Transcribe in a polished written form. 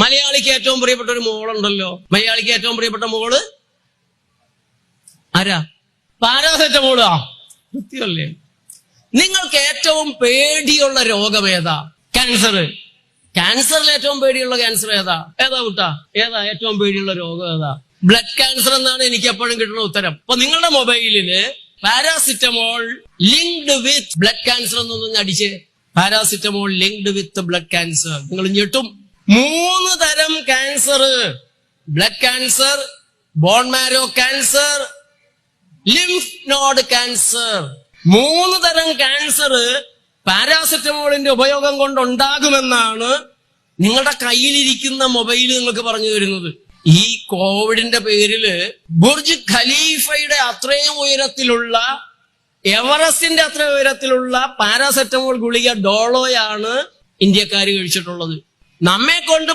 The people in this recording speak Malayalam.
മലയാളിക്ക് ഏറ്റവും പ്രിയപ്പെട്ട ഒരു മോളുണ്ടല്ലോ. മലയാളിക്ക് ഏറ്റവും പ്രിയപ്പെട്ട മോള് ആരാ? പാരാസെറ്റമോളാ. കൃത്യമല്ലേ? നിങ്ങൾക്ക് ഏറ്റവും പേടിയുള്ള രോഗം ഏതാ? ക്യാൻസർ. ക്യാൻസറിൽ ഏറ്റവും പേടിയുള്ള ക്യാൻസർ ഏതാ? ഏതാ കുട്ടാ? ഏതാ ഏറ്റവും പേടിയുള്ള രോഗം ഏതാ? ബ്ലഡ് ക്യാൻസർ എന്നാണ് എനിക്ക് എപ്പോഴും കിട്ടുന്ന ഉത്തരം. അപ്പൊ നിങ്ങളുടെ മൊബൈലില് paracetamol linked with blood cancer എന്നൊന്നും അടിച്ച്, paracetamol linked with blood cancer. നിങ്ങൾ ഞെട്ടും. 3 തരം cancer: blood cancer, bone marrow cancer, lymph node cancer. 3 തരം ക്യാൻസർ പാരാസെറ്റമോളിന്റെ ഉപയോഗം കൊണ്ടുണ്ടാകുമെന്നാണ് നിങ്ങളുടെ കയ്യിലിരിക്കുന്ന മൊബൈൽ നിങ്ങൾക്ക് പറഞ്ഞു തരുന്നത്. ഈ കോവിഡിന്റെ പേരില് ബുർജ് ഖലീഫയുടെ അത്രയും ഉയരത്തിലുള്ള, എവറസ്റ്റിന്റെ അത്രയും ഉയരത്തിലുള്ള പാരാസെറ്റമോൾ ഗുളിക ഡോളോയാണ് ഇന്ത്യക്കാർ കഴിച്ചിട്ടുള്ളത്. നമ്മെ കൊണ്ട്